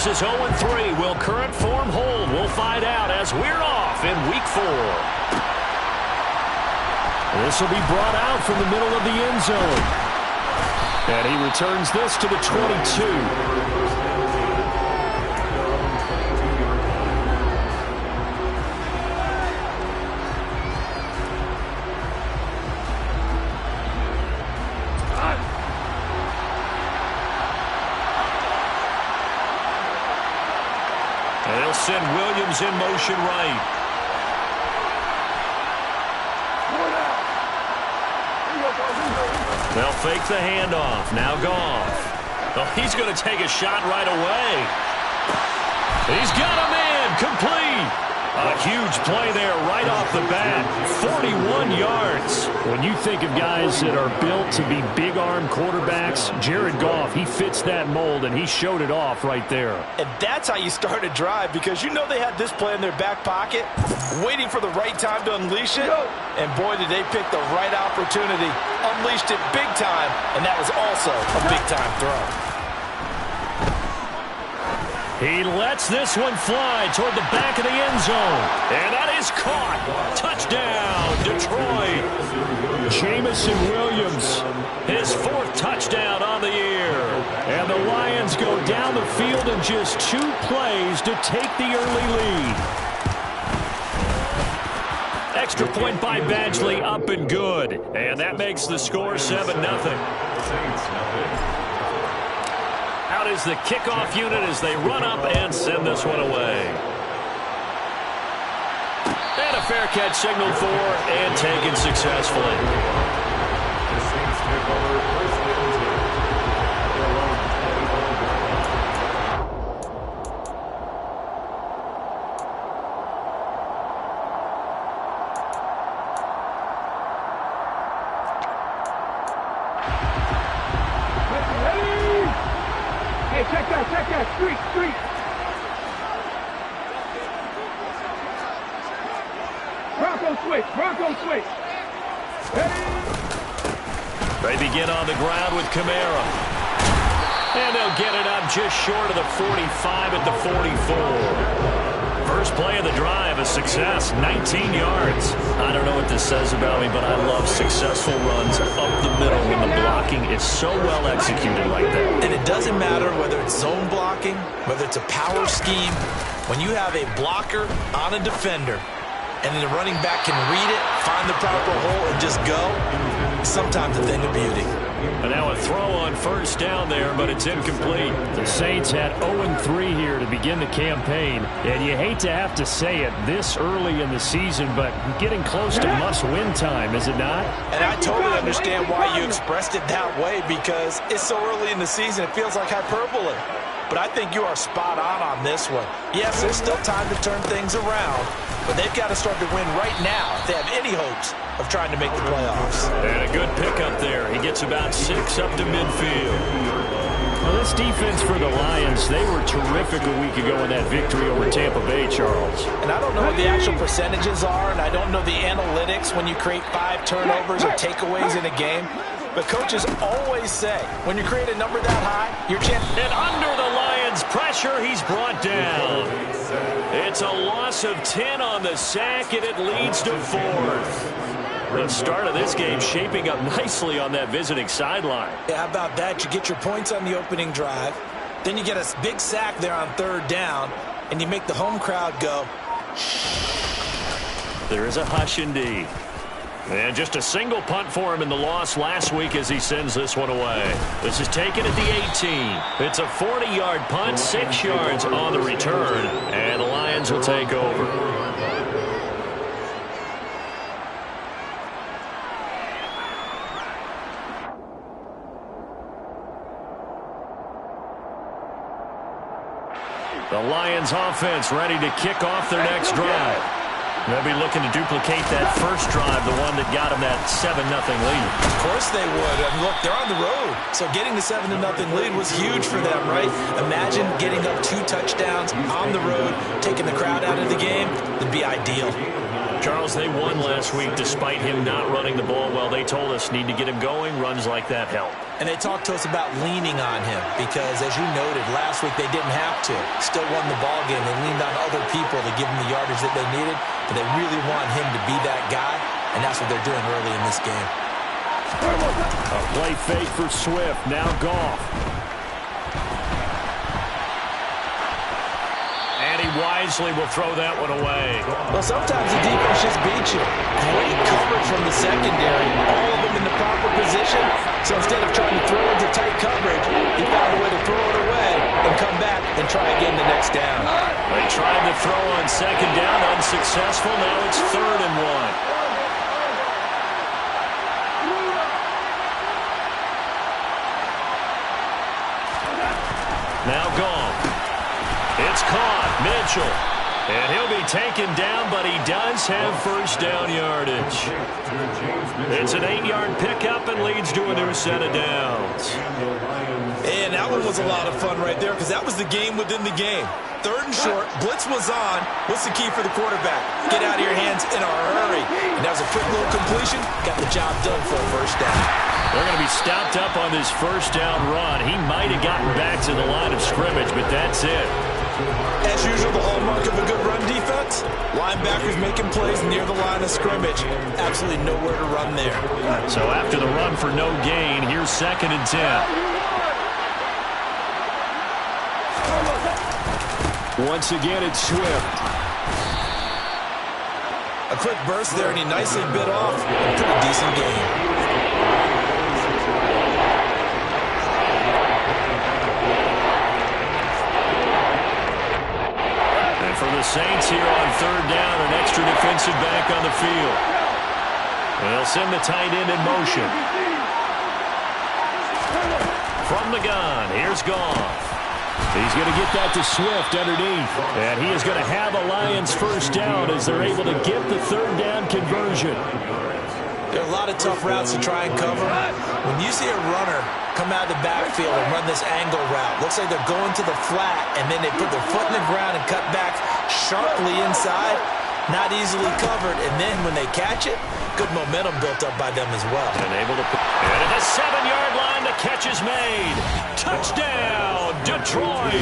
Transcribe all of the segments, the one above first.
This is 0-3. Will current form hold? We'll find out as we're off in Week 4. This will be brought out from the middle of the end zone. And he returns this to the 22. And they'll send Williams in motion right. They'll fake the handoff. Now Goff. Oh, he's going to take a shot right away. He's got him in. Complete. A huge play there right off the bat. 41 yards. When you think of guys that are built to be big-arm quarterbacks, Jared Goff, he fits that mold, and he showed it off right there. And that's how you start a drive, because you know they had this play in their back pocket, waiting for the right time to unleash it. And boy, did they pick the right opportunity. Unleashed it big time, and that was also a big-time throw. He lets this one fly toward the back of the end zone. And that is caught. Touchdown, Detroit. Jamison Williams, his 4th touchdown on the year. And the Lions go down the field in just 2 plays to take the early lead. Extra point by Badgley, up and good. And that makes the score 7-0. Out is the kickoff unit as they run up and send this one away. And a fair catch signaled for and taken successfully. Check that, street. Bronco switch. Hey. They begin on the ground with Kamara. And they'll get it up just short of the 45 at the 44. First play of the drive, a success, 19 yards. I don't know what this says about me, but I love successful runs up the middle when the blocking is so well executed like that. And it doesn't matter whether it's zone blocking, whether it's a power scheme. When you have a blocker on a defender, and then the running back can read it, find the proper hole, and just go, it's sometimes a thing of beauty. And now a throw on first down there, but it's incomplete. The Saints had 0-3 here to begin the campaign, and you hate to have to say it this early in the season, but getting close to must-win time, is it not? And I totally understand why you expressed it that way, because it's so early in the season, it feels like hyperbole. But I think you are spot on this one. Yes, there's still time to turn things around, but they've got to start to win right now if they have any hopes of trying to make the playoffs. And a good pickup there. He gets about 6 up to midfield. Well, this defense for the Lions, they were terrific a week ago in that victory over Tampa Bay, Charles. And I don't know what the actual percentages are, and I don't know the analytics when you create 5 turnovers or takeaways in a game. But coaches always say, when you create a number that high, your chance... And under the Lions' pressure, he's brought down. It's a loss of 10 on the sack, and it leads to 4th. The start of this game shaping up nicely on that visiting sideline. Yeah, how about that? You get your points on the opening drive. Then you get a big sack there on 3rd down, and you make the home crowd go. There is a hush indeed. And just a single punt for him in the loss last week as he sends this one away. This is taken at the 18. It's a 40-yard punt, 6 yards on the return, and the Lions will take over. The Lions offense ready to kick off their next drive. They'll be looking to duplicate that first drive, the one that got them that 7-0 lead. Of course they would. I mean, look, they're on the road. So getting the 7-0 lead was huge for them, right? Imagine getting up 2 touchdowns on the road, taking the crowd out of the game. It'd be ideal. Charles, they won last week despite him not running the ball well. They told us need to get him going. Runs like that help. And they talked to us about leaning on him because, as you noted, last week they didn't have to. Still won the ball game. They leaned on other people to give them the yardage that they needed, but they really want him to be that guy, and that's what they're doing early in this game. A play fake for Swift. Now Goff. And he wisely will throw that one away. Well, sometimes the defense just beats you. Great coverage from the secondary. All of them in the proper position. So instead of trying to throw into tight coverage, he found a way to throw it away and come back and try again the next down. They tried to throw on second down, unsuccessful. Now it's 3rd and 1. Now gone. It's caught. Mitchell. And he'll be taken down, but he does have first down yardage. It's an 8-yard pickup and leads to a new set of downs. And that one was a lot of fun right there because that was the game within the game. 3rd and short. Blitz was on. What's the key for the quarterback? Get out of your hands in a hurry. And that was a quick little completion. Got the job done for a first down. They're going to be stopped up on this first down run. He might have gotten back to the line of scrimmage, but that's it. As usual, the hallmark of a good run defense, linebackers making plays near the line of scrimmage. Absolutely nowhere to run there. So after the run for no gain, here's 2nd and 10. Once again, it's Swift. A quick burst there, and he nicely bit off. A pretty decent game. For the Saints here on 3rd down, an extra defensive back on the field. They'll send the tight end in motion. From the gun, here's Goff. He's going to get that to Swift underneath. And he is going to have a Lions first down as they're able to get the 3rd down conversion. There are a lot of tough routes to try and cover. When you see a runner come out of the backfield and run this angle route, looks like they're going to the flat, and then they put their foot in the ground and cut back sharply inside, not easily covered, and then when they catch it, good momentum built up by them as well. And able to put it at the 7-yard line. The catch is made. Touchdown, Detroit.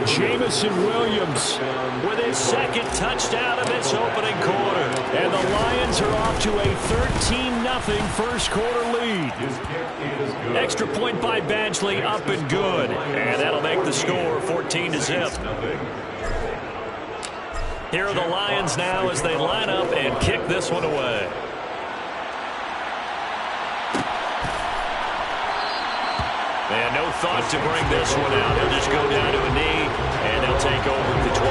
Jamison Williams with his 2nd touchdown of this opening quarter. And the Lions are off to a 13-0 first quarter lead. Extra point by Badgley, up and good. And that'll make the score 14-0. Here are the Lions now as they line up and kick this one away. And no thought to bring this one out. He'll just go down to a knee, and they'll take over at the 25.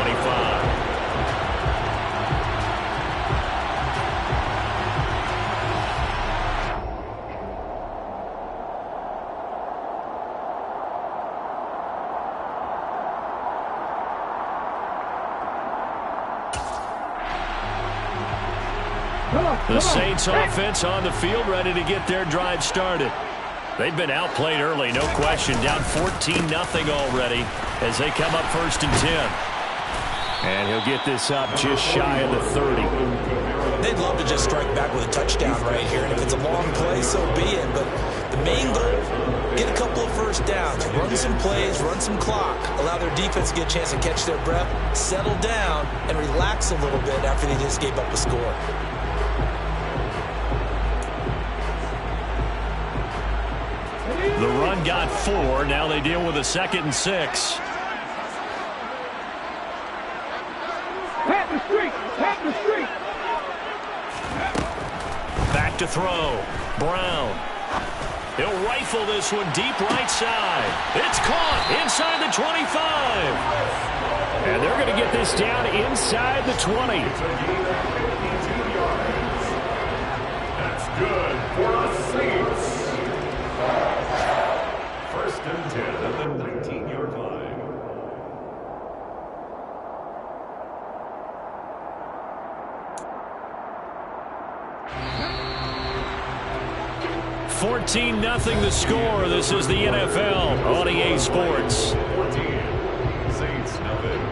The Saints offense on the field, ready to get their drive started. They've been outplayed early, no question. Down 14-0 already as they come up 1st and 10. And he'll get this up just shy of the 30. They'd love to just strike back with a touchdown right here. And if it's a long play, so be it. But the main goal, get a couple of first downs, run some plays, run some clock, allow their defense to get a chance to catch their breath, settle down, and relax a little bit after they just gave up a score. The run got 4. Now they deal with a 2nd and 6. Pat the street! Pat the street! Back to throw. Brown. He'll rifle this one deep right side. It's caught inside the 25. And they're going to get this down inside the 20. That's good for the Saints. 1st and 10 at the 19-yard line. $14-0 the score. This is the NFL on EA Sports. 14. Saints nothing.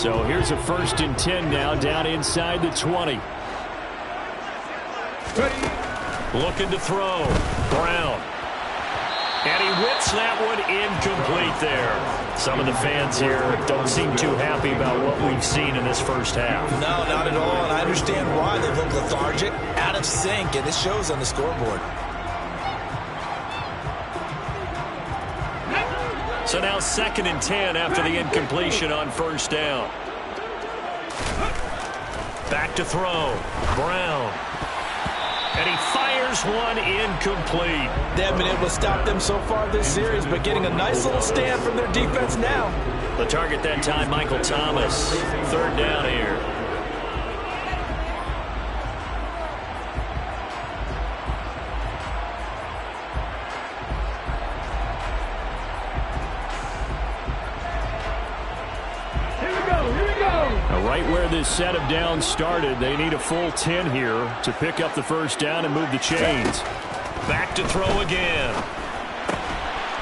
So here's a 1st and 10 now down inside the 20. Looking to throw. Brown. And he whips that one incomplete there. Some of the fans here don't seem too happy about what we've seen in this first half. No, not at all, and I understand why. They look lethargic, out of sync, and it shows on the scoreboard. So now 2nd and 10 after the incompletion on 1st down. Back to throw. Brown. And he fires one incomplete. They haven't been able to stop them so far this series, but getting a nice little stand from their defense now. The target that time, Michael Thomas. 3rd down here. Right where this set of downs started, they need a full 10 here to pick up the 1st down and move the chains. Back to throw again.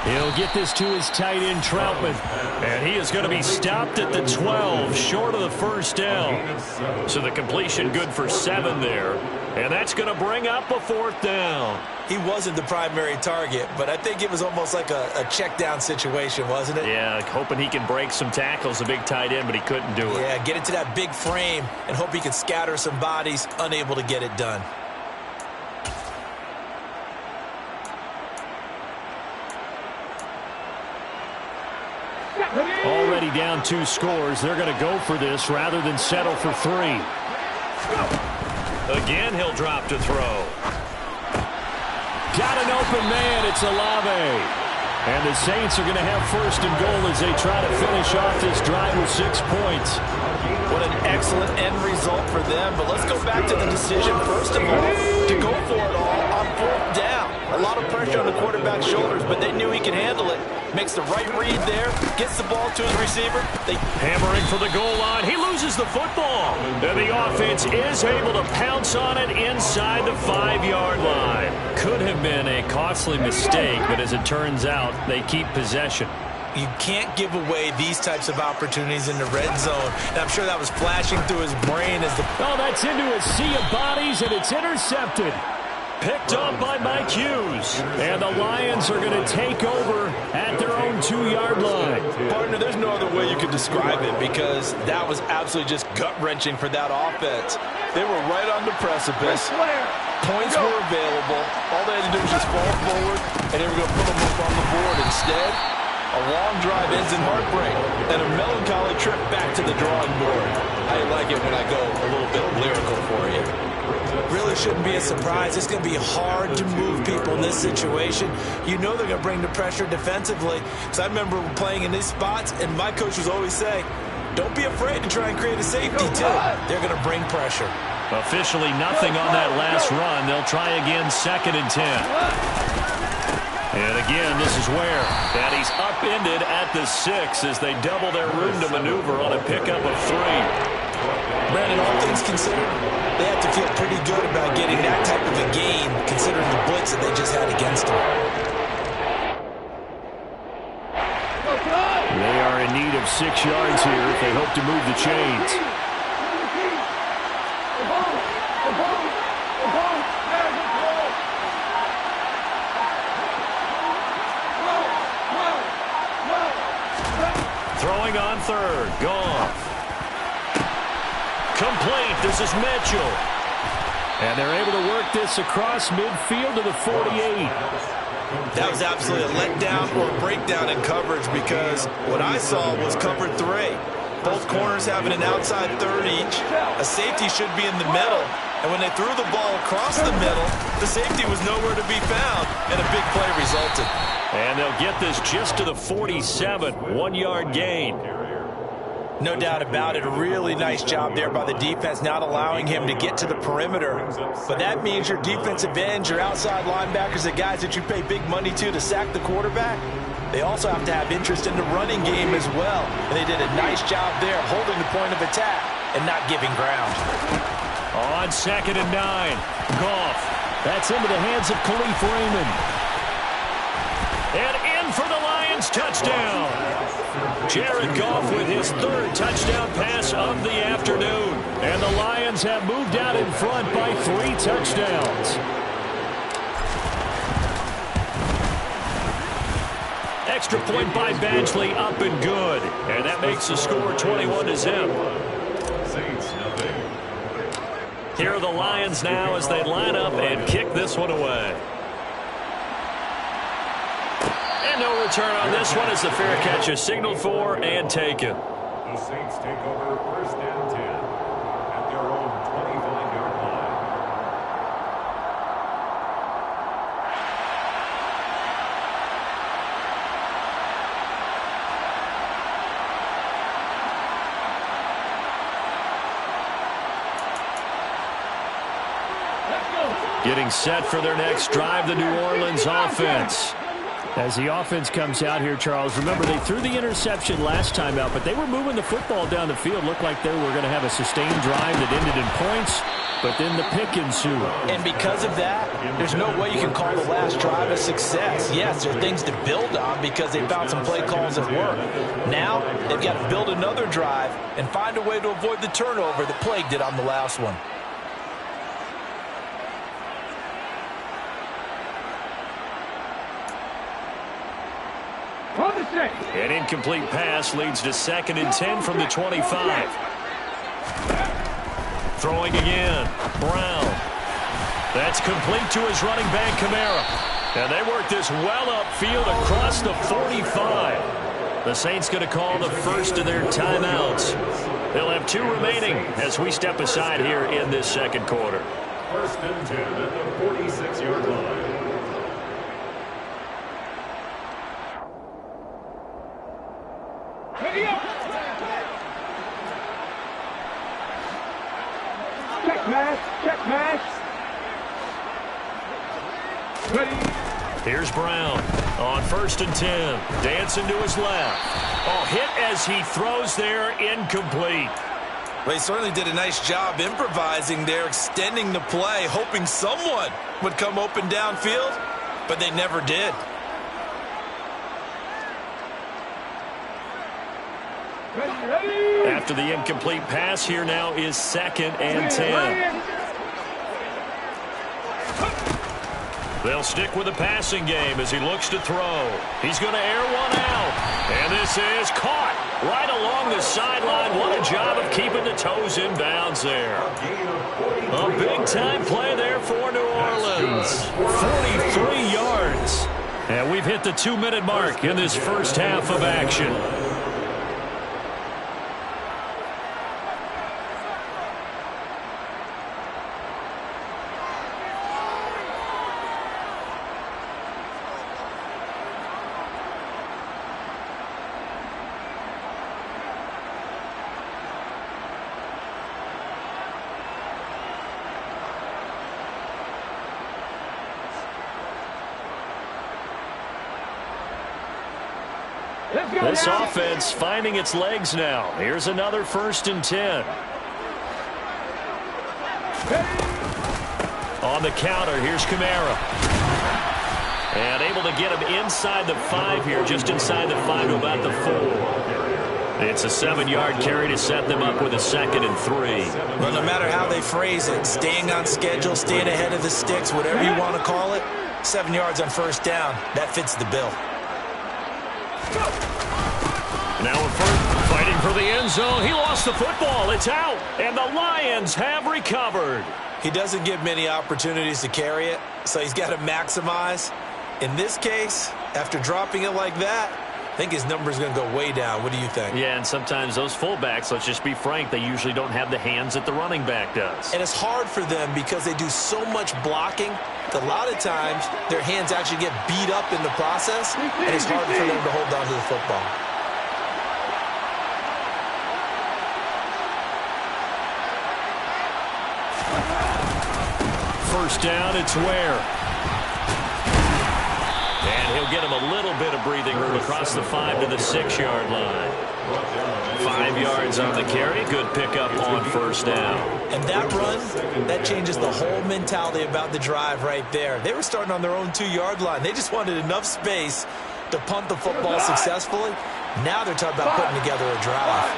He'll get this to his tight end, Troutman. And he is going to be stopped at the 12, short of the 1st down. So the completion good for 7 there. And that's going to bring up a 4th down. He wasn't the primary target, but I think it was almost like a check down situation, wasn't it? Yeah, hoping he can break some tackles, a big tight end, but he couldn't do it. Yeah, get into that big frame and hope he can scatter some bodies, unable to get it done. Already down 2 scores. They're going to go for this rather than settle for 3. Again, he'll drop to throw. Got an open man. It's Olave. And the Saints are going to have 1st and goal as they try to finish off this drive with 6 points. What an excellent end result for them. But let's go back to the decision, first of all, to go for it all on 4th down. A lot of pressure on the quarterback's shoulders, but they knew he could handle it. Makes the right read there, gets the ball to his receiver. Hammering for the goal line. He loses the football. And the offense is able to pounce on it inside the 5-yard line. Could have been a costly mistake, but as it turns out, they keep possession. You can't give away these types of opportunities in the red zone. And I'm sure that was flashing through his brain as the... Oh, that's into a sea of bodies, and it's intercepted. Picked up by Mike Hughes. And the Lions are going to take over at their own 2-yard line. Partner, there's no other way you could describe it because that was absolutely just gut-wrenching for that offense. They were right on the precipice. Points were available. All they had to do was just fall forward, and they were going to put them up on the board. Instead, a long drive ends in heartbreak and a melancholy trip back to the drawing board. I like it when I go a little bit lyrical for you. Really shouldn't be a surprise. It's going to be hard to move people in this situation. You know they're going to bring the pressure defensively. Because I remember playing in these spots, and my coach was always saying, don't be afraid to try and create a safety, too. They're going to bring pressure. Officially nothing on that last run. They'll try again, 2nd and 10. And again, this is where. And he's upended at the 6 as they double their room to maneuver on a pickup of 3. Brandon, all things considered, they have to feel pretty good about getting that type of a gain, considering the blitz that they just had against them. They are in need of 6 yards here if they hope to move the chains. Throwing on 3rd. Goff. Complete. This is Mitchell. And they're able to work this across midfield to the 48. That was absolutely a letdown or a breakdown in coverage because what I saw was cover 3. Both corners having an outside 3rd each. A safety should be in the middle. And when they threw the ball across the middle, the safety was nowhere to be found, and a big play resulted. And they'll get this just to the 47, 1-yard gain. No doubt about it. A really nice job there by the defense, not allowing him to get to the perimeter. But that means your defensive ends, your outside linebackers, the guys that you pay big money to sack the quarterback, they also have to have interest in the running game as well. And they did a nice job there holding the point of attack and not giving ground. On 2nd and 9, Goff. That's into the hands of Khalif Raymond. And in for the Lions touchdown. Jared Goff with his third touchdown pass of the afternoon. And the Lions have moved out in front by 3 touchdowns. Extra point by Badgley, up and good. And that makes the score 21-0. Here are the Lions now as they line up and kick this one away. And no return on this one as the fair catch is signaled for and taken. The Saints take over 1st and 10 at their own 25-yard line. Getting set for their next drive, the New Orleans offense. As the offense comes out here, Charles, remember they threw the interception last time out, but they were moving the football down the field. Looked like they were going to have a sustained drive that ended in points, but then the pick ensued. And because of that, there's no way you can call the last drive a success. Yes, there are things to build on because they found some play calls that work. Now, they've got to build another drive and find a way to avoid the turnover that plagued it on the last one. An incomplete pass leads to 2nd and 10 from the 25. Throwing again. Brown. That's complete to his running back, Kamara. And they work this well upfield across the 45. The Saints going to call the first of their timeouts. They'll have 2 remaining as we step aside here in this second quarter. 1st and 10 at the 46-yard line. Check match. Here's Brown on 1st and 10. Dancing to his left. Oh, hit as he throws there, incomplete. Well, he certainly did a nice job improvising there, extending the play, hoping someone would come open downfield, but they never did. After the incomplete pass, here now is 2nd and 10. They'll stick with the passing game as he looks to throw. He's going to air one out. And this is caught right along the sideline. What a job of keeping the toes in bounds there. A big-time play there for New Orleans. 43 yards. And we've hit the 2-minute mark in this first half of action. This offense finding its legs now. Here's another 1st and 10. On the counter, here's Kamara. And able to get him inside the 5 here, just inside the 5 to about the 4. It's a 7-yard carry to set them up with a 2nd and 3. Well, no matter how they phrase it, staying on schedule, staying ahead of the sticks, whatever you want to call it, 7 yards on 1st down, that fits the bill. Now fighting for the end zone. He lost the football. It's out. And the Lions have recovered. He doesn't get many opportunities to carry it, so he's got to maximize. In this case, after dropping it like that, I think his number is going to go way down. What do you think? Yeah, and sometimes those fullbacks, let's just be frank, they usually don't have the hands that the running back does. And it's hard for them because they do so much blocking. A lot of times, their hands actually get beat up in the process, and it's hard for them to hold on to the football. First down, it's Ware. And he'll get him a little bit of breathing room across the 5 to the 6-yard line. 5 yards on the carry. Good pickup on 1st down. And that run, that changes the whole mentality about the drive right there. They were starting on their own 2-yard line. They just wanted enough space to punt the football successfully. Now they're talking about putting together a drive.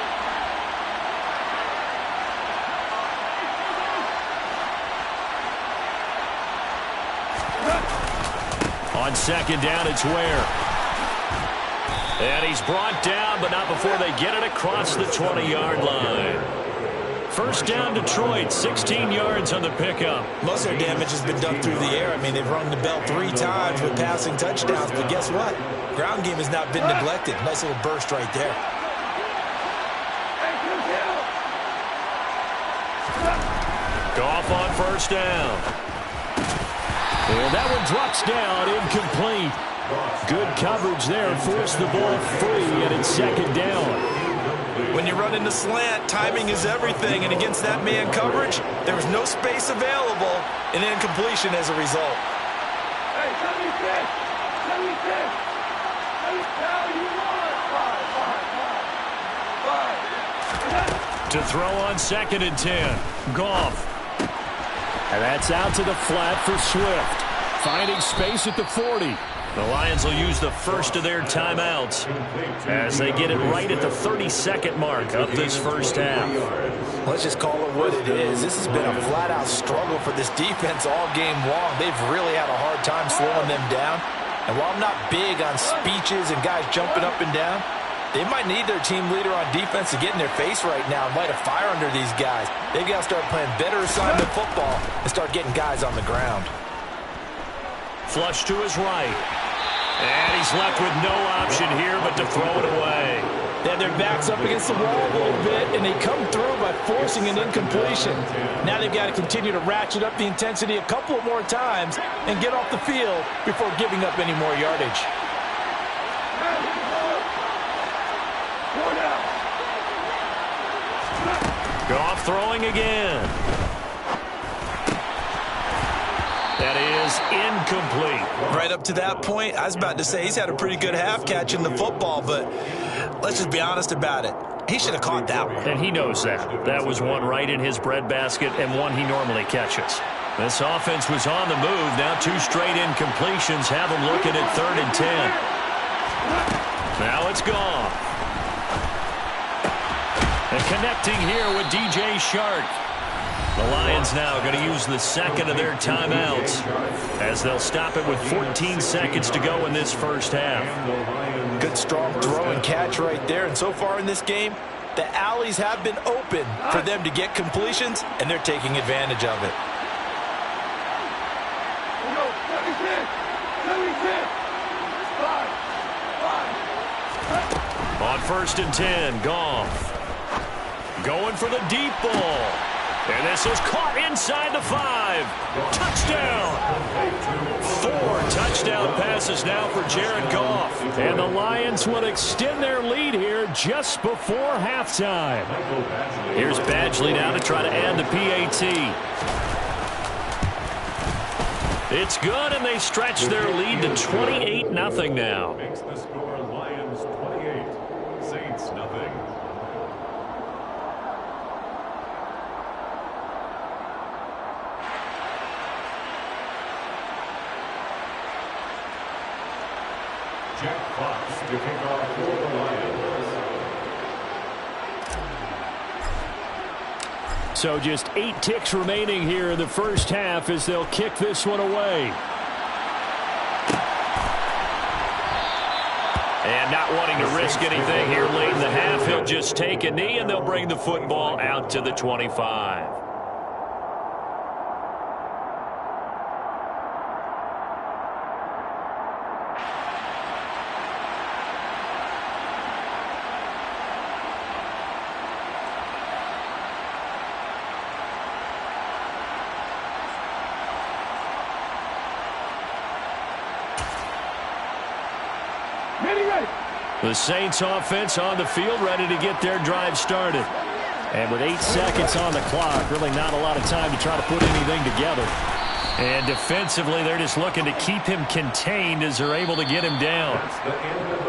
On second down, it's Ware. And he's brought down, but not before they get it across the 20-yard line. First down, Detroit, 16 yards on the pickup. Most of their damage has been done through the air. I mean, they've rung the bell 3 times with passing touchdowns, but guess what? Ground game has not been neglected. Nice little burst right there. Goff on first down. And that one drops down, incomplete. Good coverage there, forced the ball free, and it's second down. When you run into slant, timing is everything, and against that man coverage, there was no space available, and incompletion as a result. Hey, 76! 76! How you want? Five. To throw on second and 10, Goff. And that's out to the flat for Swift. Finding space at the 40. The Lions will use the first of their timeouts as they get it right at the 30-second mark of this first half. Let's just call it what it is. This has been a flat-out struggle for this defense all game long. They've really had a hard time slowing them down. And while I'm not big on speeches and guys jumping up and down, they might need their team leader on defense to get in their face right now and light a fire under these guys. They've got to start playing better assignment football and start getting guys on the ground. Flush to his right. And he's left with no option here but to throw it away. They have their backs up against the wall a little bit, and they come through by forcing an incompletion. Now they've got to continue to ratchet up the intensity a couple more times and get off the field before giving up any more yardage. Goff throwing again. That is incomplete. Right up to that point, I was about to say he's had a pretty good half catching the football, but let's just be honest about it. He should have caught that one. And he knows that. That was one right in his breadbasket and one he normally catches. This offense was on the move. Now 2 straight incompletions have them looking at 3rd and 10. Now it's Goff. And connecting here with DJ Shark. The Lions now going to use the second of their timeouts as they'll stop it with 14 seconds to go in this first half. Good strong throw and catch right there. And so far in this game, the alleys have been open for them to get completions, and they're taking advantage of it. On 1st and 10, Goff. Going for the deep ball. And this is caught inside the 5. Touchdown! 4 touchdown passes now for Jared Goff. And the Lions will extend their lead here just before halftime. Here's Badgley now to try to add the PAT. It's good, and they stretch their lead to 28-0 now. Makes the score Lions 28, Saints nothing. Jack Fox to kick off for the Lions. So just 8 ticks remaining here in the first half as they'll kick this one away. And not wanting to risk anything here late in the half, he'll just take a knee and they'll bring the football out to the 25. The Saints offense on the field, ready to get their drive started. And with 8 seconds on the clock, really not a lot of time to try to put anything together. And defensively, they're just looking to keep him contained as they're able to get him down.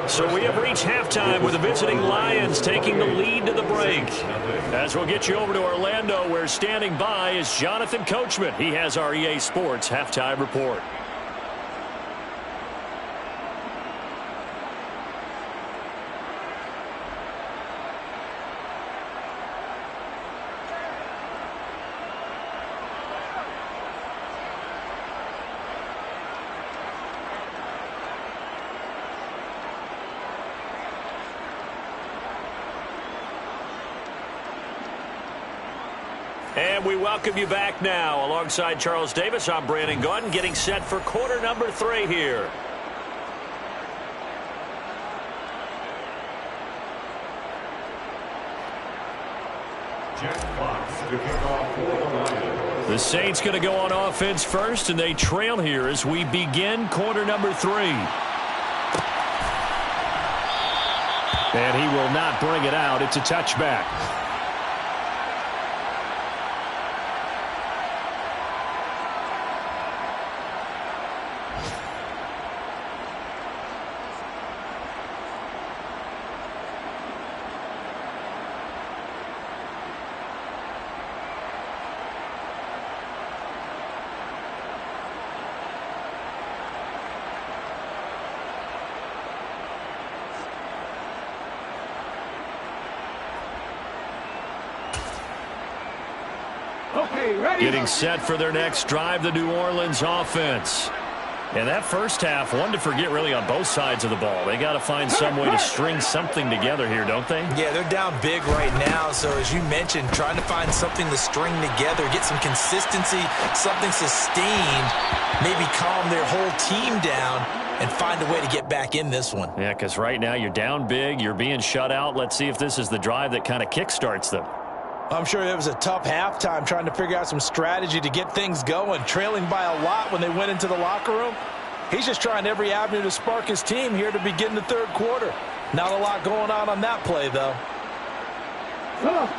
So we have reached halftime with the visiting Lions taking the lead to the break. As we'll get you over to Orlando, where standing by is Jonathan Coachman. He has our EA Sports halftime report. And we welcome you back now. Alongside Charles Davis, I'm Brandon Gaudin, getting set for quarter number 3 here. The Saints going to go on offense first, and they trail here as we begin quarter number 3. And he will not bring it out. It's a touchback. Getting set for their next drive, the New Orleans offense. And that first half, one to forget really on both sides of the ball. They got to find some way to string something together here, don't they? Yeah, they're down big right now. So as you mentioned, trying to find something to string together, get some consistency, something sustained, maybe calm their whole team down and find a way to get back in this one. Yeah, because right now you're down big, you're being shut out. Let's see if this is the drive that kind of kickstarts them. I'm sure it was a tough halftime trying to figure out some strategy to get things going, trailing by a lot when they went into the locker room. He's just trying every avenue to spark his team here to begin the third quarter. Not a lot going on that play, though.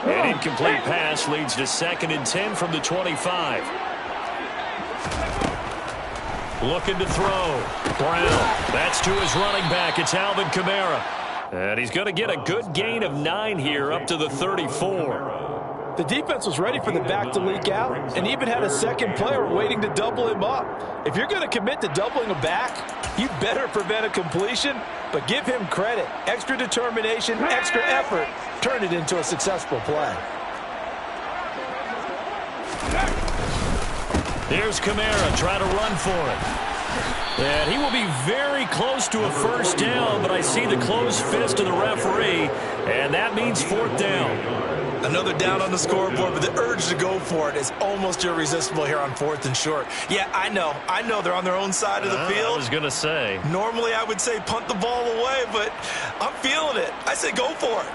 An incomplete pass leads to 2nd and 10 from the 25. Looking to throw. Brown. That's to his running back. It's Alvin Kamara. And he's going to get a good gain of 9 here up to the 34. The defense was ready for the back to leak out and even had a second player waiting to double him up. If you're going to commit to doubling a back, you better prevent a completion, but give him credit. Extra determination, extra effort, turn it into a successful play. Here's Kamara trying to run for it. And he will be very close to a first down, but I see the closed fist of the referee, and that means 4th down. Another down on the scoreboard, but the urge to go for it is almost irresistible here on 4th and short. Yeah, I know they're on their own side of the field. I was going to say. Normally I would say punt the ball away, but I'm feeling it. I say go for it.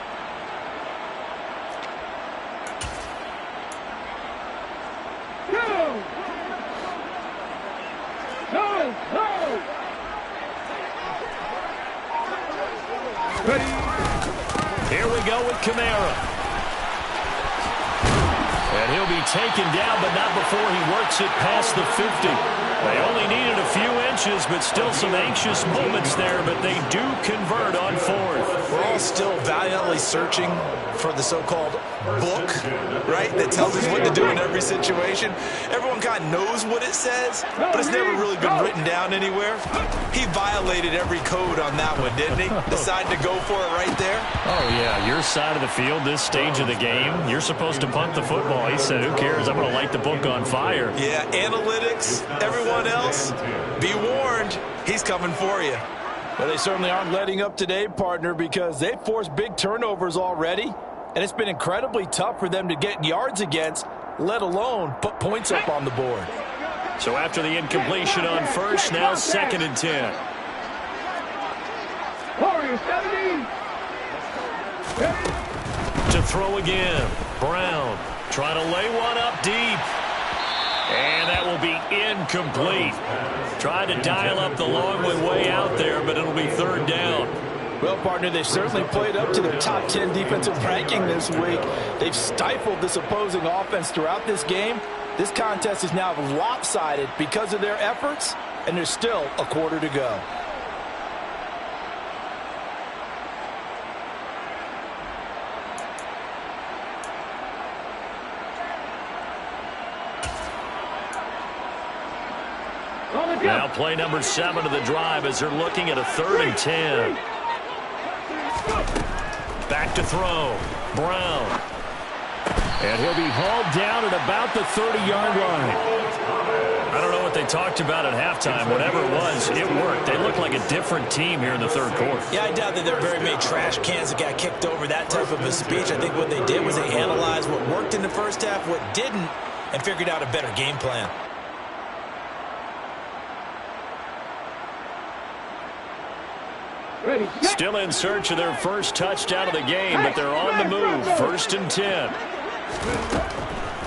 Here we go with Kamara. And he'll be taken down, but not before he works it past the 50. They only needed a few inches, but still some anxious moments there, but they do convert on 4th. We're all still valiantly searching for the so-called book, right, that tells us what to do in every situation. Everyone kind of knows what it says, but it's never really been written down anywhere. He violated every code on that one, didn't he? Decided to go for it right there. Oh, yeah, your side of the field, this stage of the game, you're supposed to punt the football. He said, who cares? I'm going to light the book on fire. Yeah, analytics, everyone else, be warned, he's coming for you. Well, they certainly aren't letting up today, partner, because they've forced big turnovers already, and it's been incredibly tough for them to get yards against, let alone put points up on the board. So after the incompletion on first, now 2nd and 10. To throw again. Brown trying to lay one up deep. And that will be incomplete. Trying to dial up the long way out there, but it'll be 3rd down. Well, partner, they've certainly played up to their top 10 defensive ranking this week. They've stifled this opposing offense throughout this game. This contest is now lopsided because of their efforts, and there's still a quarter to go. Now play number 7 of the drive as they're looking at a 3rd and 10. Back to throw. Brown. And he'll be hauled down at about the 30-yard line. I don't know what they they talked about at halftime, whatever it was, it worked. They looked like a different team here in the third quarter. Yeah, I doubt that there are very many trash cans that got kicked over, that type of a speech. I think what they did was they analyzed what worked in the first half, what didn't, and figured out a better game plan. Still in search of their first touchdown of the game, but they're on the move. 1st and 10.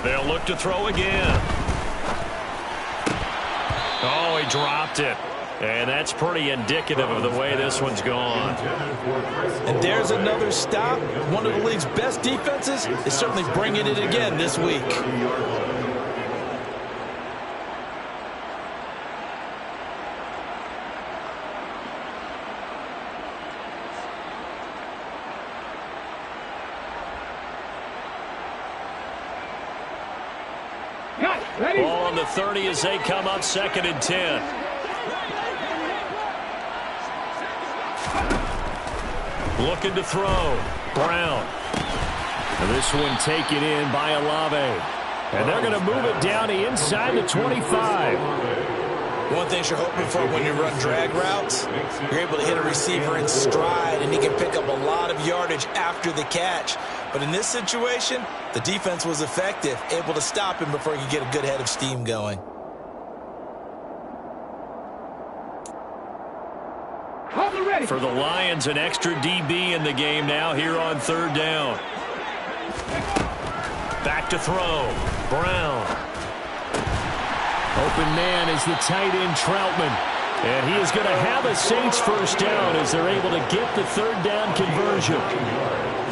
They'll look to throw again. Oh, he dropped it. And that's pretty indicative of the way this one's gone. And there's another stop. One of the league's best defenses is certainly bringing it again this week. Ball on the 30 as they come up 2nd and 10. Looking to throw. Brown. And this one taken in by Olave. And they're going to move it down to inside the 25. One thing you're hoping for when you run drag routes, you're able to hit a receiver in stride, and he can pick up a lot of yardage after the catch. But in this situation, the defense was effective, able to stop him before he could get a good head of steam going. For the Lions, an extra DB in the game now here on 3rd down. Back to throw. Brown. Open man is the tight end Troutman. And he is going to have a Saints first down as they're able to get the 3rd down conversion.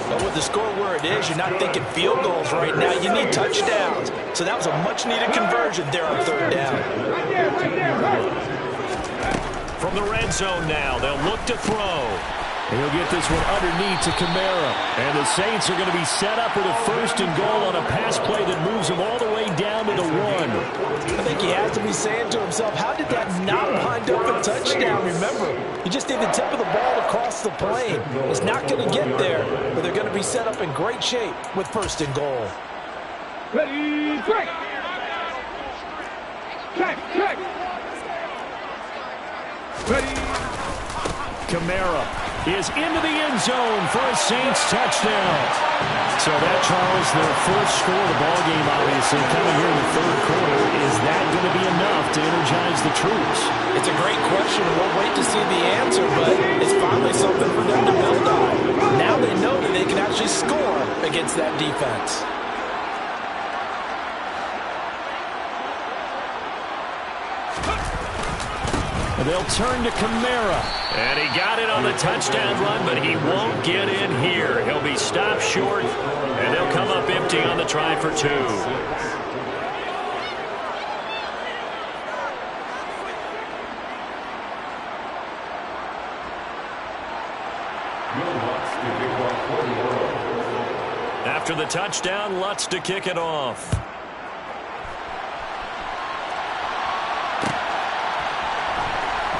But with the score where it is, you're not thinking field goals right now. You need touchdowns. So that was a much-needed conversion there on 3rd down. From the red zone now, they'll look to throw. He'll get this one underneath to Kamara. And the Saints are going to be set up with a 1st and goal on a pass play that moves them all the way down to the 1. I think he has to be saying to himself, how did that not wind up a touchdown? Remember, you just need the tip of the ball across the plane. It's not going to get there, but they're going to be set up in great shape with 1st and goal. Ready, break. Check. Ready. Kamara is into the end zone for a Saints touchdown. So that, Charles, their 4th score of the ballgame, obviously, coming here in the 3rd quarter. Is that going to be enough to energize the troops? It's a great question. We'll wait to see the answer, but it's finally something for them to build on. Now they know that they can actually score against that defense. They'll turn to Kamara. And he got it on the touchdown run, but he won't get in here. He'll be stopped short, and they'll come up empty on the try for 2. After the touchdown, Lutz to kick it off.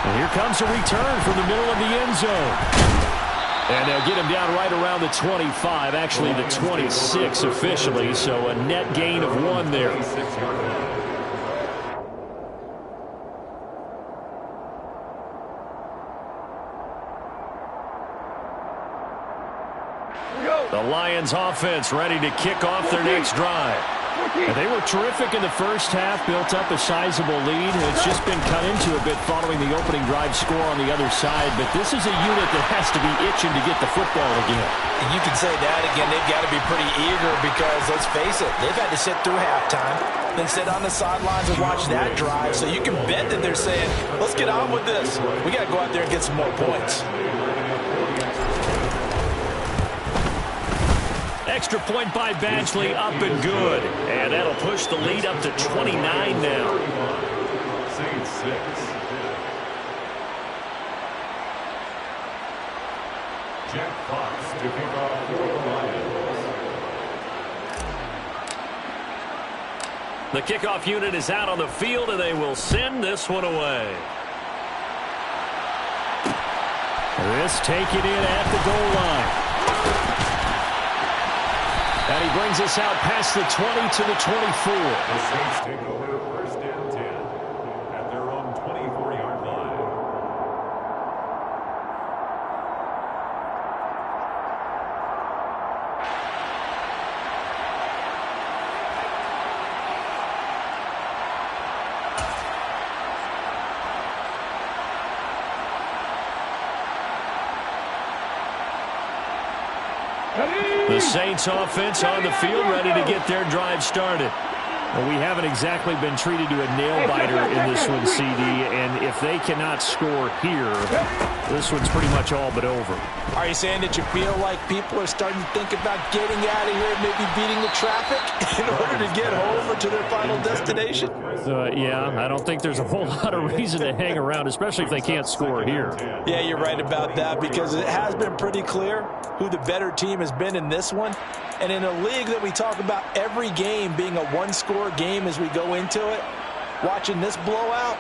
And here comes a return from the middle of the end zone. And they'll get him down right around the 25, actually the 26 officially, so a net gain of 1 there. The Lions offense ready to kick off their next drive. And they were terrific in the first half, built up a sizable lead. It's just been cut into a bit following the opening drive score on the other side. But this is a unit that has to be itching to get the football again. And you can say that again. They've got to be pretty eager because, let's face it, they've had to sit through halftime, then sit on the sidelines and watch that drive. So you can bet that they're saying, let's get on with this. We got to go out there and get some more points. Extra point by Badgley, up and good. And that'll push the lead up to 29 now. Saints 6. Jack Fox to kick off for the Lions. The kickoff unit is out on the field, and they will send this one away. This taken in at the goal line. And he brings us out past the 20 to the 24. The Saints take over 1st and 10 at The Saints offense on the field, ready to get their drive started. Well, we haven't exactly been treated to a nail-biter in this one, CD, and if they cannot score here, this one's pretty much all but over. Are you saying that you feel like people are starting to think about getting out of here and maybe beating the traffic in order to get home or to their final destination? Yeah, I don't think there's a whole lot of reason to hang around, especially if they can't score here. Yeah, you're right about that, because it has been pretty clear who the better team has been in this one. And in a league that we talk about every game being a one-score game as we go into it, watching this blowout,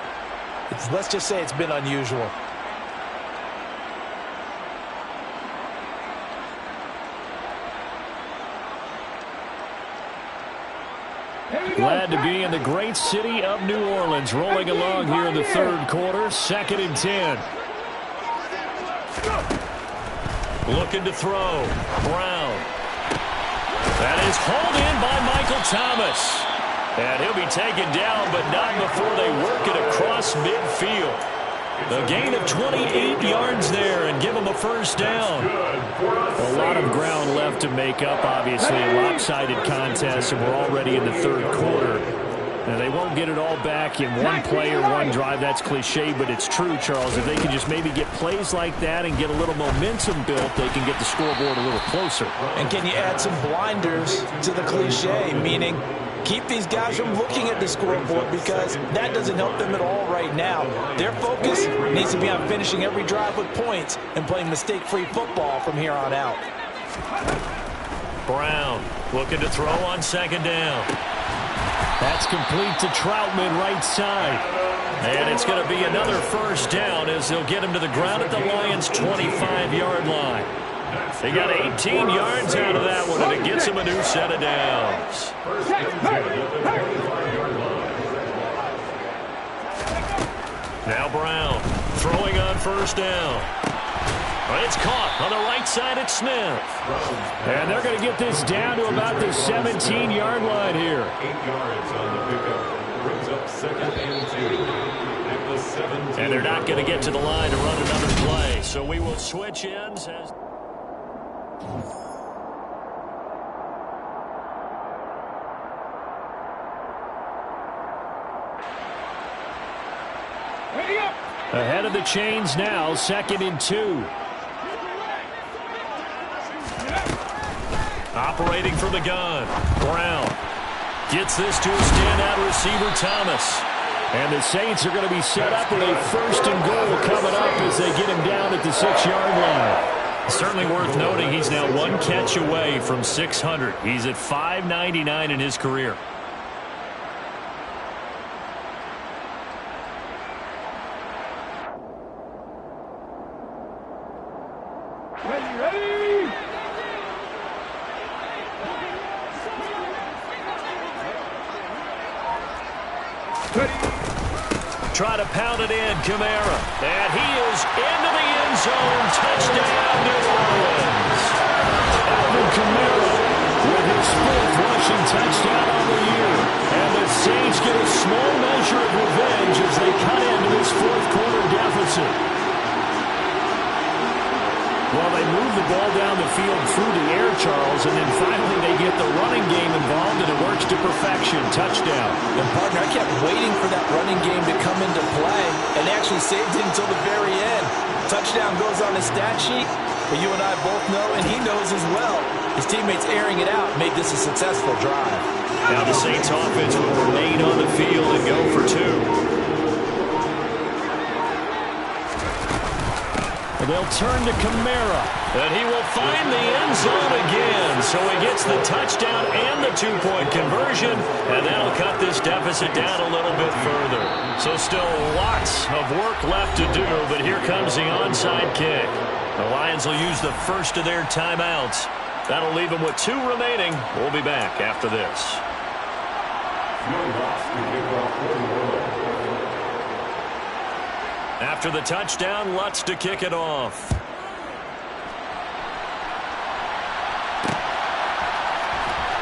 let's just say it's been unusual. Glad to be in the great city of New Orleans, rolling along here in the third quarter, 2nd and 10. Looking to throw. Brown. That is hauled in by Michael Thomas. And he'll be taken down, but not before they work it across midfield. A gain of 28 yards there and give them a first down. A lot of ground left to make up, obviously. A lopsided contest, and we're already in the third quarter. And they won't get it all back in one play or one drive. That's cliche, but it's true, Charles. If they can just maybe get plays like that and get a little momentum built, they can get the scoreboard a little closer. And can you add some blinders to the cliche, meaning keep these guys from looking at the scoreboard, because that doesn't help them at all right now. Their focus needs to be on finishing every drive with points and playing mistake-free football from here on out. Brown looking to throw on 2nd down. That's complete to Troutman, right side. And it's going to be another first down as they'll get him to the ground at the Lions' 25-yard line. They got 18 yards out of that one, and it gets him a new set of downs. Now Brown throwing on first down. It's caught on the right side at Smith. And they're going to get this down to about the 17-yard line here. 8 yards on the pickup. Brings up 2nd and 2 at the 17. And they're not going to get to the line to run another play. So we will switch ends as... Ahead of the chains now, 2nd and 2. Operating from the gun. Brown gets this to a standout receiver, Thomas. And the Saints are going to be set up with a 1st and goal coming up as they get him down at the 6-yard line. Certainly worth noting he's now one catch away from 600. He's at 599 in his career. Try to pound it in, Kamara. And he is into the end zone. Touchdown, New Orleans. Alvin Kamara with his 4th rushing touchdown on the year. And the Saints get a small measure of revenge as they cut into this 4th quarter deficit. Well, they move the ball down the field through the air, Charles, and then finally they get the running game involved, and it works to perfection. Touchdown. And, partner, I kept waiting for that running game to come into play, and they actually saved it until the very end. Touchdown goes on the stat sheet, but you and I both know, and he knows as well, his teammates airing it out made this a successful drive. Now the Saints offense will remain on the field and go for 2. They'll turn to Kamara. And he will find the end zone again. So he gets the touchdown and the 2-point conversion. And that'll cut this deficit down a little bit further. So still lots of work left to do. But here comes the onside kick. The Lions will use the first of their timeouts. That'll leave them with 2 remaining. We'll be back after this. After the touchdown, Lutz to kick it off.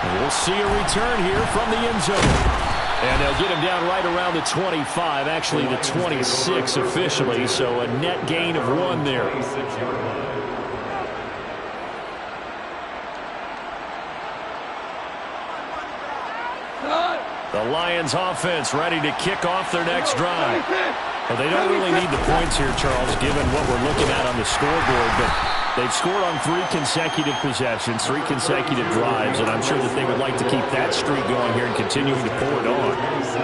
We'll see a return here from the end zone. And they'll get him down right around the 25, actually the 26 officially, so a net gain of 1 there. The Lions offense ready to kick off their next drive. Well, they don't really need the points here, Charles, given what we're looking at on the scoreboard, but they've scored on 3 consecutive possessions, 3 consecutive drives, and I'm sure that they would like to keep that streak going here and continuing to pull it on.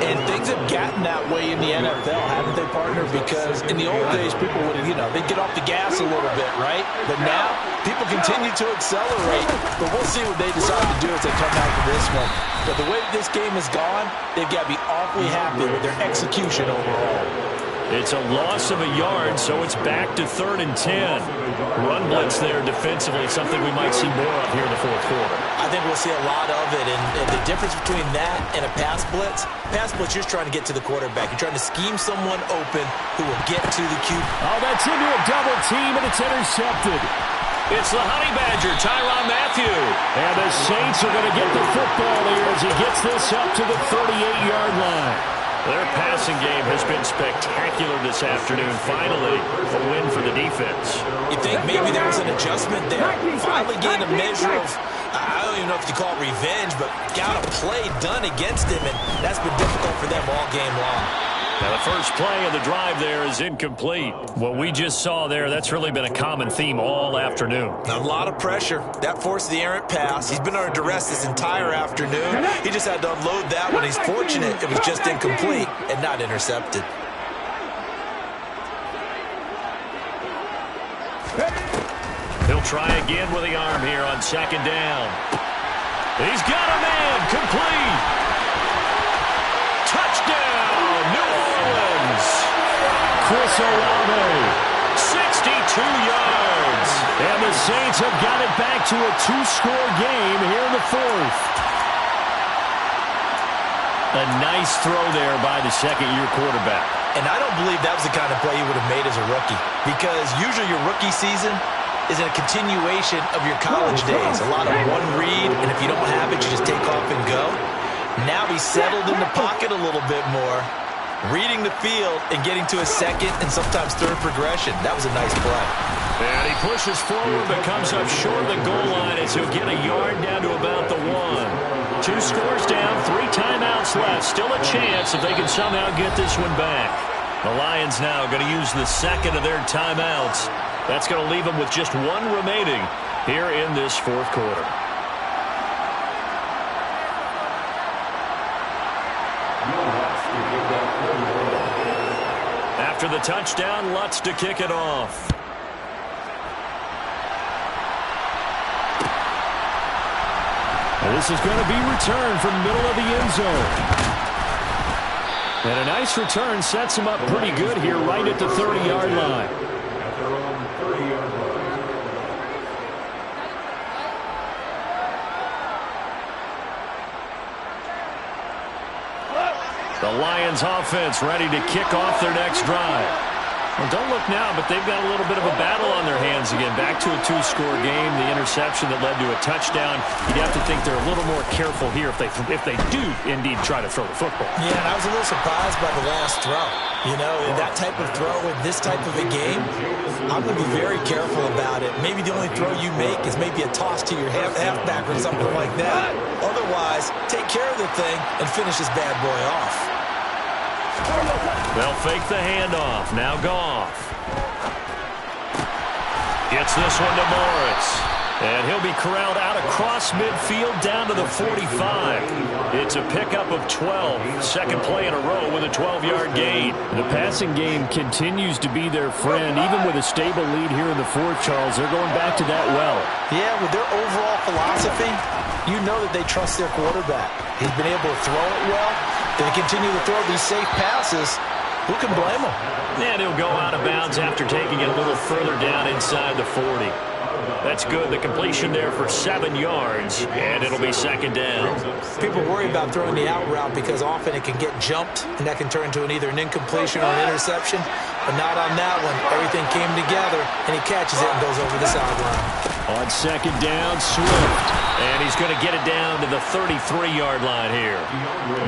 And things have gotten that way in the NFL, haven't they, partner? Because in the old days, people would, they'd get off the gas a little bit, right? But now, people continue to accelerate, but we'll see what they decide to do as they come out of this one. But the way this game has gone, they've got to be awfully happy with their execution overall. It's a loss of a yard, so it's back to 3rd and 10. Run blitz there defensively, something we might see more of here in the 4th quarter. I think we'll see a lot of it, and the difference between that and a pass blitz, you're just trying to get to the quarterback. You're trying to scheme someone open who will get to the QB. Oh, that's into a double team, and it's intercepted. It's the Honey Badger, Tyrann Mathieu. And the Saints are going to get the football here as he gets this up to the 38-yard line. Their passing game has been spectacular this afternoon. Finally, a win for the defense. You think maybe there was an adjustment there? Finally getting a measure of, I don't even know if you call it revenge, but got a play done against him, and that's been difficult for them all game long. Now the first play of the drive there is incomplete. What we just saw there, that's really been a common theme all afternoon. A lot of pressure. That forced the errant pass. He's been under duress this entire afternoon. He just had to unload that one. He's fortunate it was just incomplete and not intercepted. He'll try again with the arm here on 2nd down. He's got a man, complete. Touchdown, New Orleans. Chris Olave, 62 yards. And the Saints have got it back to a 2-score game here in the 4th. A nice throw there by the second-year quarterback. And I don't believe that was the kind of play he would have made as a rookie, because usually your rookie season is a continuation of your college days. A lot of one read, and if you don't have it, you just take off and go. Now he's settled in the pocket a little bit more, reading the field and getting to a second and sometimes third progression. That was a nice play. And he pushes forward but comes up short of the goal line as he'll get a yard down to about the 1. 2 scores down, 3 timeouts left. Still a chance if they can somehow get this one back. The Lions now going to use the second of their timeouts. That's going to leave them with just 1 remaining here in this 4th quarter. After the touchdown, Lutz to kick it off. And this is going to be returned from middle of the end zone. And a nice return sets him up pretty good here right at the 30-yard line. At their own 30-yard line. The Lions offense ready to kick off their next drive. Well, don't look now, but they've got a little bit of a battle on their hands again. Back to a 2-score game. The interception that led to a touchdown. You'd have to think they're a little more careful here if they do indeed try to throw the football. Yeah, and I was a little surprised by the last throw. That type of throw in this type of a game, I'm going to be very careful about it. Maybe the only throw you make is maybe a toss to your halfback or something like that. Otherwise, take care of the thing and finish this bad boy off. They'll fake the handoff. Now Goff. Gets this one to Morris. And he'll be corralled out across midfield down to the 45. It's a pickup of 12. Second play in a row with a 12-yard gain. The passing game continues to be their friend. Even with a stable lead here in the 4th, Charles, they're going back to that well. Yeah, with their overall philosophy, you know that they trust their quarterback. He's been able to throw it well. They continue to throw these safe passes. Who can blame him? And he'll go out of bounds after taking it a little further down inside the 40. That's good. The completion there for 7 yards, and it'll be 2nd down. People worry about throwing the out route because often it can get jumped, and that can turn into either an incompletion or an interception. But not on that one. Everything came together, and he catches it and goes over the sideline. On 2nd down, Swift. And he's going to get it down to the 33-yard line here.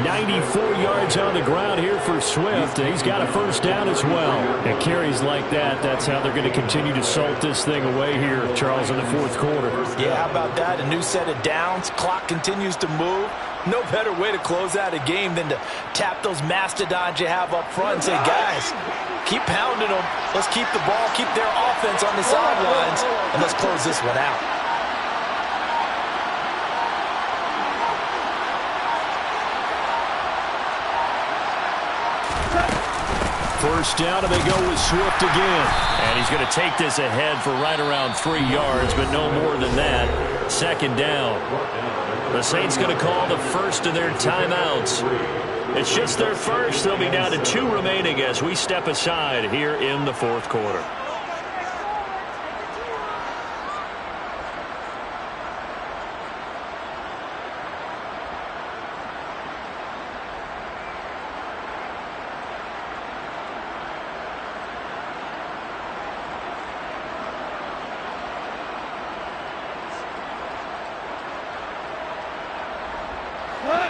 94 yards on the ground here for Swift. He's got a first down as well. And carries like that, that's how they're going to continue to salt this thing away here, Charles, in the fourth quarter. Yeah, how about that? A new set of downs. Clock continues to move. No better way to close out a game than to tap those mastodons you have up front and say, guys, keep pounding them. Let's keep the ball, keep their offense on the sidelines, and let's close this one out. First down, and they go with Swift again. And he's going to take this ahead for right around 3 yards, but no more than that. Second down. The Saints going to call the first of their timeouts. It's just their first. They'll be down to 2 remaining as we step aside here in the fourth quarter.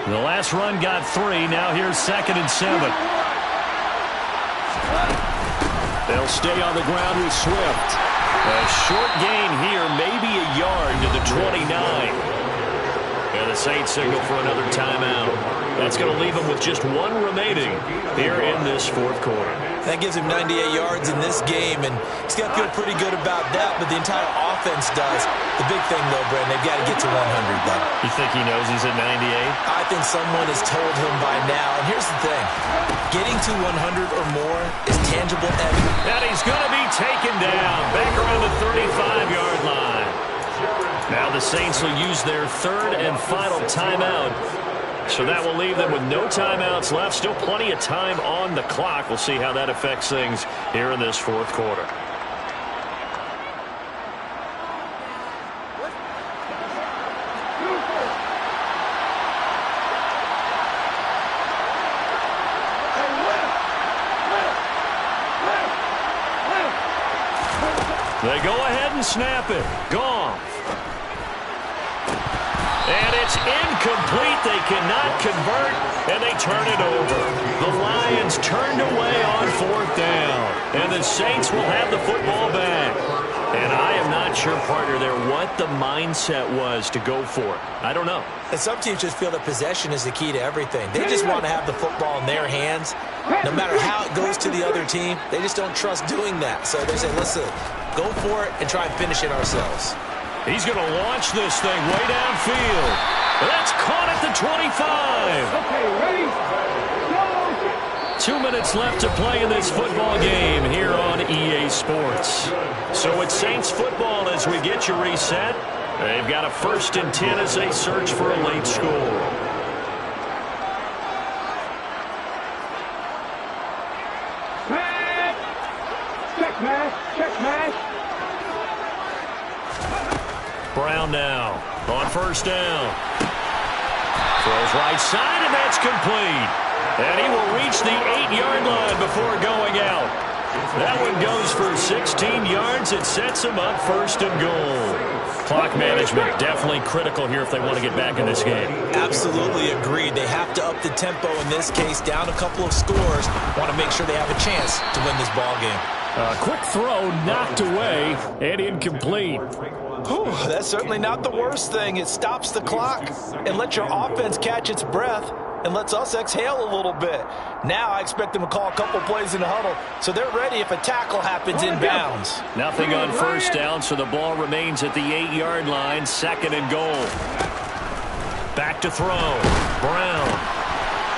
The last run got 3. Now here's 2nd and 7. They'll stay on the ground with Swift. A short gain here, maybe a yard to the 29. And the Saints signal for another timeout. That's going to leave them with just 1 remaining here in this fourth quarter. That gives him 98 yards in this game, and he's got to feel pretty good about that, but the entire offense does. The big thing, though, Brandon, they've got to get to 100, though. You think he knows he's at 98? I think someone has told him by now. And here's the thing. Getting to 100 or more is tangible evidence. And he's going to be taken down back around the 35-yard line. Now the Saints will use their 3rd and final timeout. So that will leave them with no timeouts left. Still plenty of time on the clock. We'll see how that affects things here in this fourth quarter. They go ahead and snap it. Goff. And it's incomplete. They cannot convert, and they turn it over. The Lions turned away on 4th down, and the Saints will have the football back. And I am not sure, partner, there what the mindset was to go for it. I don't know. And some teams just feel that possession is the key to everything. They just want to have the football in their hands. No matter how it goes to the other team, they just don't trust doing that. So they say, listen, go for it and try and finish it ourselves. He's going to launch this thing way downfield. That's caught at the 25. Okay, ready? Go! 2 minutes left to play in this football game here on EA Sports. So it's Saints football as we get you reset. They've got a 1st and 10 as they search for a late score. Check mash, check mash. Brown now on 1st down. Throws right side, and that's complete. And he will reach the 8-yard line before going out. That one goes for 16 yards. It sets him up 1st and goal. Clock management definitely critical here if they want to get back in this game. Absolutely agreed. They have to up the tempo in this case, down a couple of scores. Want to make sure they have a chance to win this ball game. A quick throw knocked away and incomplete. Whew, that's certainly not the worst thing. It stops the clock and lets your offense catch its breath and lets us exhale a little bit. Now I expect them to call a couple plays in the huddle so they're ready if a tackle happens inbounds. Nothing on 1st down, so the ball remains at the 8-yard line. 2nd and goal. Back to throw. Brown.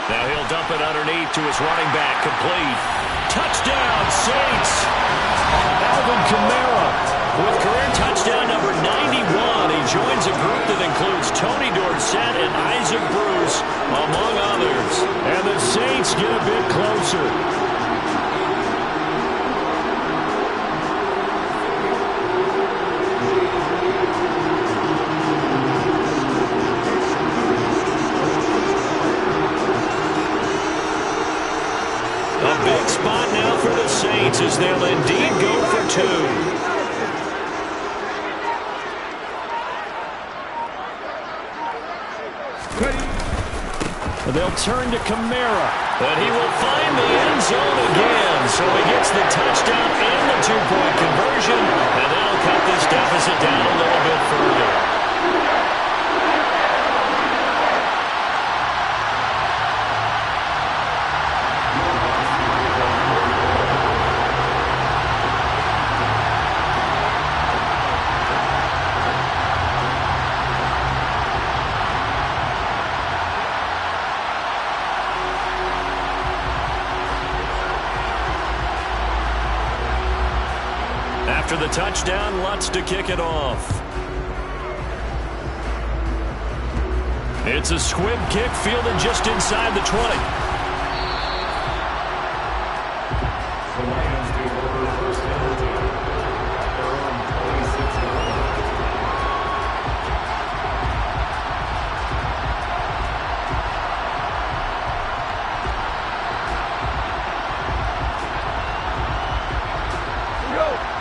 Now he'll dump it underneath to his running back. Complete. Touchdown, Saints. Alvin Kamara with career touchdown number 91. He joins a group that includes Tony Dorsett and Isaac Bruce, among others. And the Saints get a bit closer. A big spot now for the Saints as they'll indeed go for 2. They'll turn to Kamara. But he will find the end zone again. So he gets the touchdown and the two-point conversion. And that'll cut this deficit down a little bit further. After the touchdown, Lutz to kick it off. It's a squib kick fielded just inside the 20. The Lions take over first and 10 at their own 26-yard line.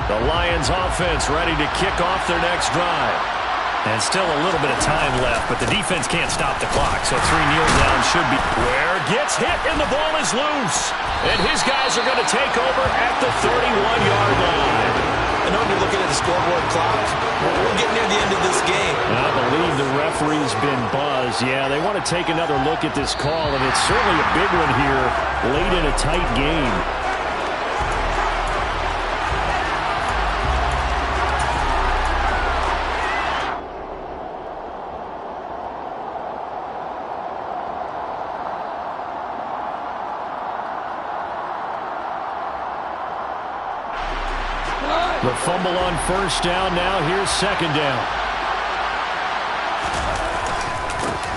The Lions offense ready to kick off their next drive. And still a little bit of time left, but the defense can't stop the clock, so 3 kneel downs should be. Ware gets hit and the ball is loose. And his guys are going to take over at the 31-yard line. I know you're looking at the scoreboard clock. We're getting near the end of this game. I believe the referee's been buzzed. Yeah, they want to take another look at this call, and it's certainly a big one here late in a tight game. The fumble on first down. Now here's second down.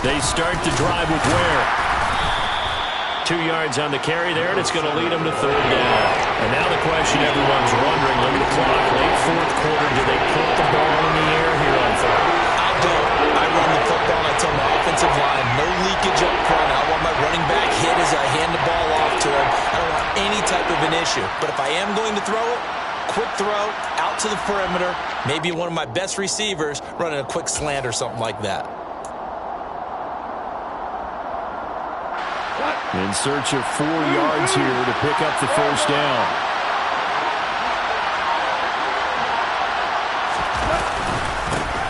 They start to drive with Ware. 2 yards on the carry there, and it's going to lead them to third down. And now the question everyone's wondering, look at the clock, late fourth quarter, do they put the ball in the air here on third? I don't. I run the football. I tell my offensive line, no leakage up front. I want my running back hit as I hand the ball off to him. I don't want any type of an issue. But if I am going to throw it, quick throw, out to the perimeter, maybe one of my best receivers running a quick slant or something like that. In search of 4 yards here to pick up the first down.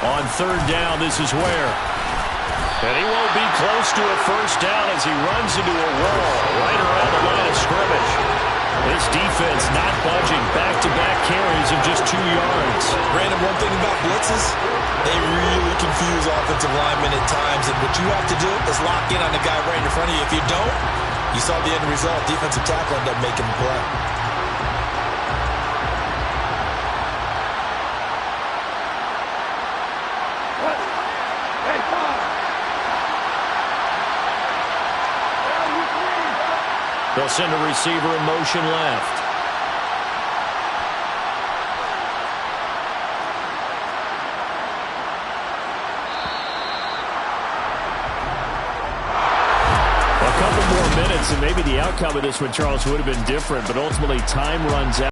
On third down, this is Ware. And he won't be close to a first down as he runs into a wall right around the line of scrimmage. This defense not budging. Back-to-back carries of just 2 yards. Brandon, one thing about blitzes, they really confuse offensive linemen at times. And what you have to do is lock in on the guy right in front of you. If you don't, you saw the end result. Defensive tackle ended up making the play. They'll send a receiver in motion left. A couple more minutes, and maybe the outcome of this one, Charles, would have been different, but ultimately time runs out.